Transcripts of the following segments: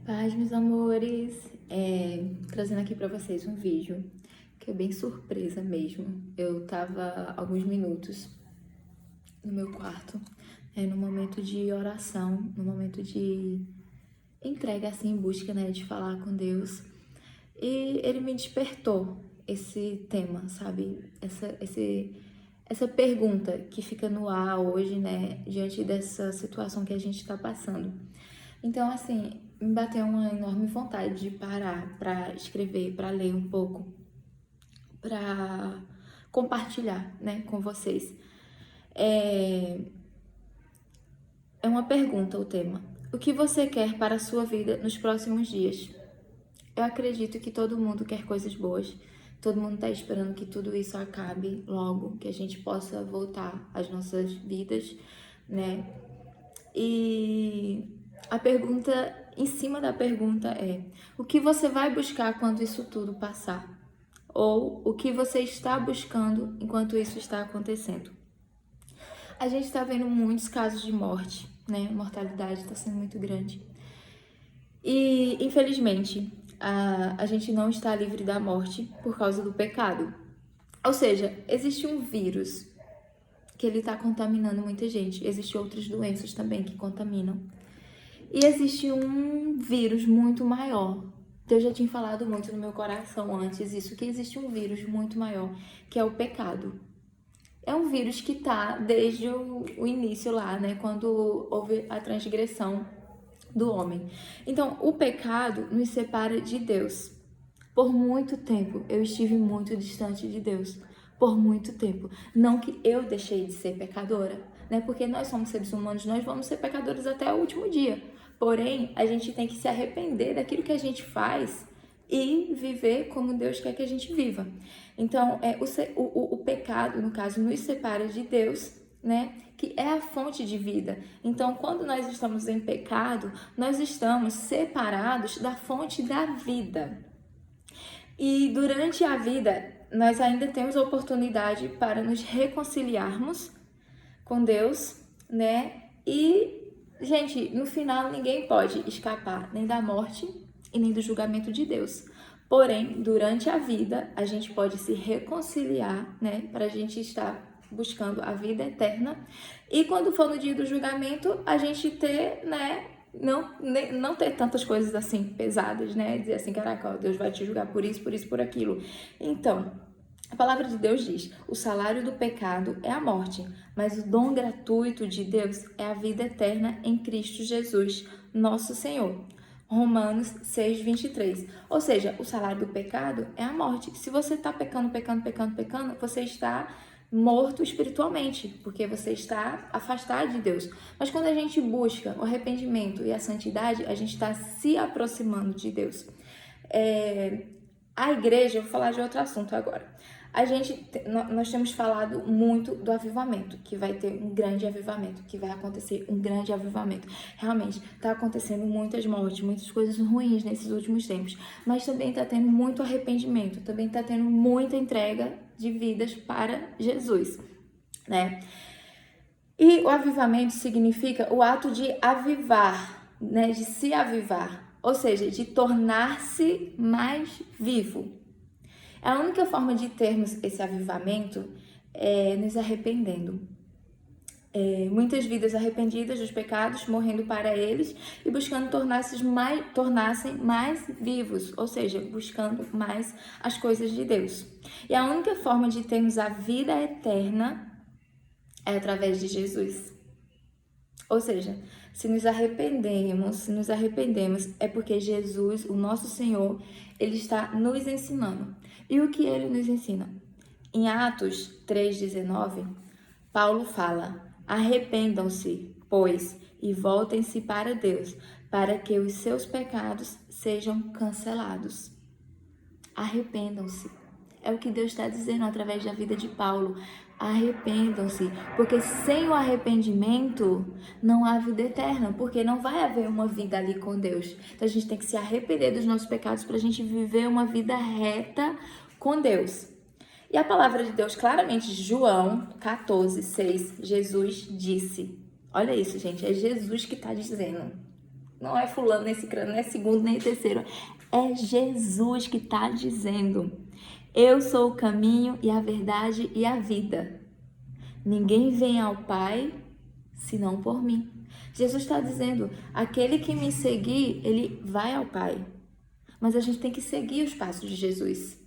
Paz, meus amores, trazendo aqui pra vocês um vídeo que é bem surpresa mesmo. Eu tava alguns minutos no meu quarto, no momento de oração, no momento de entrega, assim, em busca, né, de falar com Deus. E ele me despertou esse tema, sabe? Essa pergunta que fica no ar hoje, né, diante dessa situação que a gente tá passando. Então, assim, me bateu uma enorme vontade de parar para escrever, para ler um pouco, para compartilhar, né, com vocês. É uma pergunta o tema. O que você quer para a sua vida nos próximos dias? Eu acredito que todo mundo quer coisas boas. Todo mundo está esperando que tudo isso acabe logo, que a gente possa voltar às nossas vidas, né? E a pergunta em cima da pergunta é: o que você vai buscar quando isso tudo passar? Ou o que você está buscando enquanto isso está acontecendo? A gente está vendo muitos casos de morte, né? A mortalidade está sendo muito grande. E, infelizmente, a gente não está livre da morte por causa do pecado. Ou seja, existe um vírus que ele está contaminando muita gente. Existem outras doenças também que contaminam. E existe um vírus muito maior. Eu já tinha falado muito no meu coração antes isso, que existe um vírus muito maior, que é o pecado. É um vírus que tá desde o início lá, né, quando houve a transgressão do homem. Então, o pecado nos separa de Deus. Por muito tempo, eu estive muito distante de Deus. Por muito tempo. Não que eu deixei de ser pecadora, né? Porque nós somos seres humanos, nós vamos ser pecadores até o último dia. Porém, a gente tem que se arrepender daquilo que a gente faz e viver como Deus quer que a gente viva. Então, o pecado, no caso, nos separa de Deus, né? Que é a fonte de vida. Então, quando nós estamos em pecado, nós estamos separados da fonte da vida. E durante a vida, nós ainda temos a oportunidade para nos reconciliarmos com Deus, né? E, gente, no final ninguém pode escapar nem da morte e nem do julgamento de Deus. Porém, durante a vida, a gente pode se reconciliar, né? Para a gente estar buscando a vida eterna. E quando for no dia do julgamento, a gente ter, né? Não ter tantas coisas assim pesadas, né? Dizer assim, caraca, Deus vai te julgar por isso, por aquilo. Então, a palavra de Deus diz: o salário do pecado é a morte, mas o dom gratuito de Deus é a vida eterna em Cristo Jesus, nosso Senhor. Romanos 6:23. Ou seja, o salário do pecado é a morte. Se você está pecando, você está morto espiritualmente, porque você está afastado de Deus. Mas quando a gente busca o arrependimento e a santidade, a gente está se aproximando de Deus. A igreja, eu vou falar de outro assunto agora. Nós temos falado muito do avivamento, que vai ter um grande avivamento, que vai acontecer um grande avivamento. Realmente, está acontecendo muitas mortes, muitas coisas ruins nesses últimos tempos, mas também está tendo muito arrependimento, também está tendo muita entrega de vidas para Jesus, né? E o avivamento significa o ato de avivar, né? De se avivar, ou seja, de tornar-se mais vivo. A única forma de termos esse avivamento é nos arrependendo. Muitas vidas arrependidas dos pecados, morrendo para eles e buscando tornar-se mais vivos, ou seja, buscando mais as coisas de Deus. E a única forma de termos a vida eterna é através de Jesus. Ou seja, se nos arrependemos, é porque Jesus, o nosso Senhor, Ele está nos ensinando. E o que Ele nos ensina? Em Atos 3,19, Paulo fala: arrependam-se, pois, e voltem-se para Deus, para que os seus pecados sejam cancelados. Arrependam-se. É o que Deus está dizendo através da vida de Paulo. Arrependam-se, porque sem o arrependimento não há vida eterna, porque não vai haver uma vida ali com Deus. Então a gente tem que se arrepender dos nossos pecados para a gente viver uma vida reta com Deus. E a palavra de Deus, claramente, João 14:6, Jesus disse. Olha isso, gente, é Jesus que está dizendo. Não é fulano, nem ciclano, não é segundo, nem terceiro. É Jesus que está dizendo: eu sou o caminho e a verdade e a vida. Ninguém vem ao Pai senão por mim. Jesus está dizendo: aquele que me seguir, ele vai ao Pai. Mas a gente tem que seguir os passos de Jesus.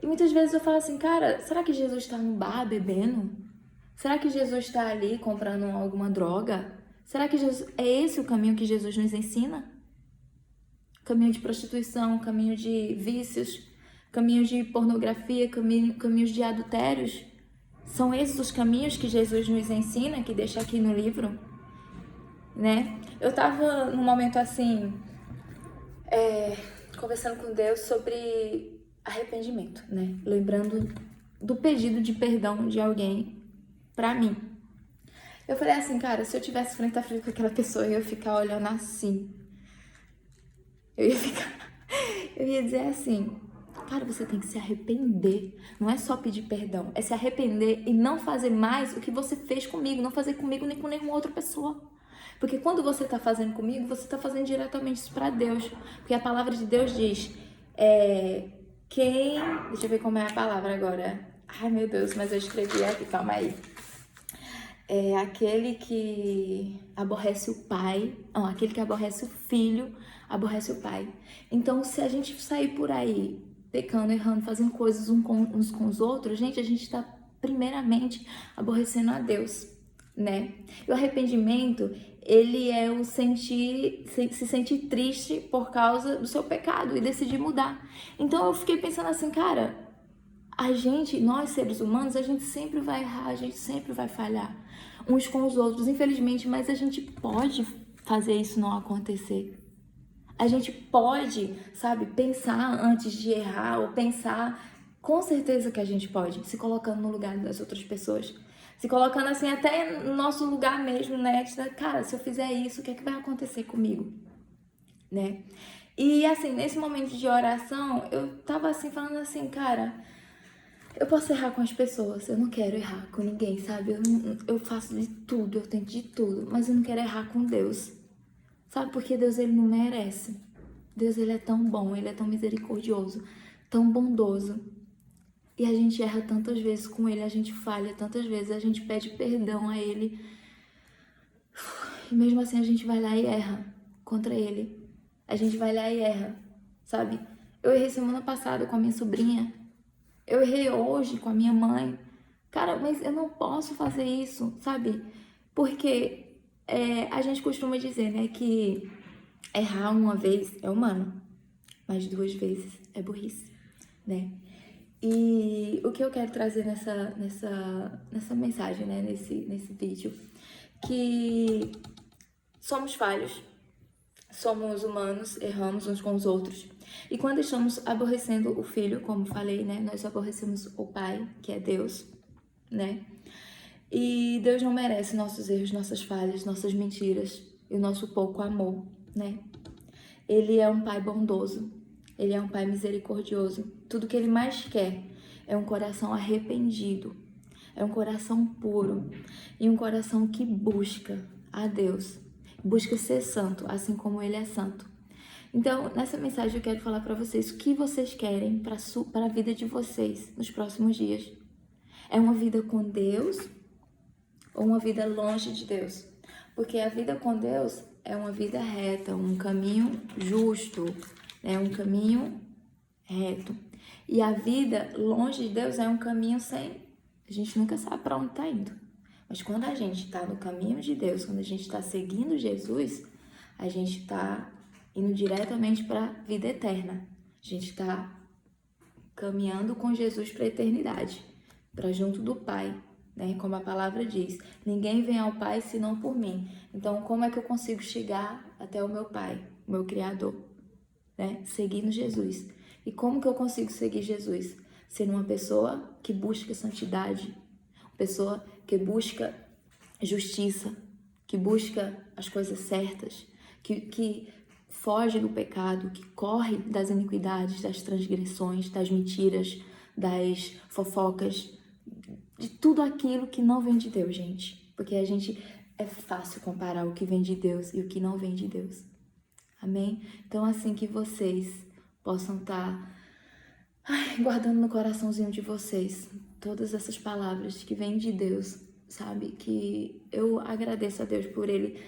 E muitas vezes eu falo assim, cara, será que Jesus está no bar bebendo? Será que Jesus está ali comprando alguma droga? Será que é esse o caminho que Jesus nos ensina? Caminho de prostituição, caminho de vícios, caminho de pornografia, caminhos de adultérios? São esses os caminhos que Jesus nos ensina, que deixa aqui no livro, né? Eu tava num momento assim, conversando com Deus sobre arrependimento, né? Lembrando do pedido de perdão de alguém pra mim. Eu falei assim, cara, se eu tivesse frente a frente com aquela pessoa, eu ia ficar olhando assim. Eu ia dizer assim, cara, você tem que se arrepender. Não é só pedir perdão, é se arrepender e não fazer mais o que você fez comigo, não fazer comigo nem com nenhuma outra pessoa. Porque quando você tá fazendo comigo, você tá fazendo diretamente isso pra Deus. Porque a palavra de Deus diz, deixa eu ver como é a palavra agora. Ai, meu Deus, mas eu escrevi aqui, calma aí. É aquele que aborrece o pai, aquele que aborrece o filho, aborrece o pai. Então, se a gente sair por aí, pecando, errando, fazendo coisas uns com os outros, gente, a gente está primeiramente aborrecendo a Deus, né? E o arrependimento, ele é o se sentir triste por causa do seu pecado e decidir mudar. Então, eu fiquei pensando assim, cara, nós seres humanos, a gente sempre vai errar, a gente sempre vai falhar uns com os outros, infelizmente, mas a gente pode fazer isso não acontecer. A gente pode, sabe, pensar antes de errar ou pensar, com certeza que a gente pode, se colocando no lugar das outras pessoas. Se colocando assim até no nosso lugar mesmo, né? Cara, se eu fizer isso, o que é que vai acontecer comigo? Né? E assim, nesse momento de oração, eu tava assim, falando assim, cara, eu posso errar com as pessoas, eu não quero errar com ninguém, sabe? Eu faço de tudo, eu tento de tudo, mas eu não quero errar com Deus. Sabe? Porque Deus, ele não merece. Deus, ele é tão bom, ele é tão misericordioso, tão bondoso. E a gente erra tantas vezes com ele, a gente falha tantas vezes, a gente pede perdão a ele. E mesmo assim a gente vai lá e erra contra ele. A gente vai lá e erra, sabe? Eu errei semana passada com a minha sobrinha. Eu errei hoje com a minha mãe. Cara, mas eu não posso fazer isso, sabe? Porque a gente costuma dizer, né, que errar uma vez é humano, mas 2 vezes é burrice, né? E o que eu quero trazer nessa mensagem, né, nesse vídeo, que somos falhos, somos humanos, erramos uns com os outros. E quando estamos aborrecendo o filho, como falei, né, nós aborrecemos o pai, que é Deus, né? E Deus não merece nossos erros, nossas falhas, nossas mentiras e o nosso pouco amor, né? Ele é um pai bondoso, ele é um pai misericordioso. Tudo que ele mais quer é um coração arrependido, é um coração puro e um coração que busca a Deus, busca ser santo, assim como ele é santo. Então, nessa mensagem eu quero falar para vocês o que vocês querem para a vida de vocês nos próximos dias. É uma vida com Deus ou uma vida longe de Deus? Porque a vida com Deus é uma vida reta, um caminho justo, é um caminho reto. E a vida longe de Deus é um caminho sem... A gente nunca sabe para onde está indo. Mas quando a gente está no caminho de Deus, quando a gente está seguindo Jesus, a gente está indo diretamente para a vida eterna. A gente está caminhando com Jesus para a eternidade, para junto do Pai, né? Como a palavra diz, ninguém vem ao Pai senão por mim. Então, como é que eu consigo chegar até o meu Pai, o meu Criador, né? Seguindo Jesus. E como que eu consigo seguir Jesus? Sendo uma pessoa que busca santidade, uma pessoa que busca justiça, que busca as coisas certas, que foge do pecado, que corre das iniquidades, das transgressões, das mentiras, das fofocas, de tudo aquilo que não vem de Deus, gente. Porque é fácil comparar o que vem de Deus e o que não vem de Deus. Amém? Então, assim que vocês possam estar guardando no coraçãozinho de vocês todas essas palavras que vêm de Deus, sabe? Que eu agradeço a Deus por Ele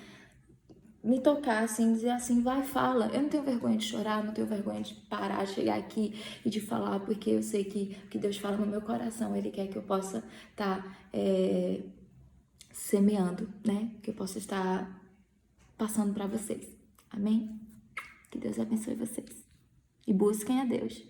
me tocar assim, dizer assim, vai, fala. Eu não tenho vergonha de chorar, não tenho vergonha de parar, chegar aqui e de falar, porque eu sei que Deus fala no meu coração. Ele quer que eu possa estar semeando, né? Que eu possa estar passando para vocês. Amém? Que Deus abençoe vocês. E busquem a Deus.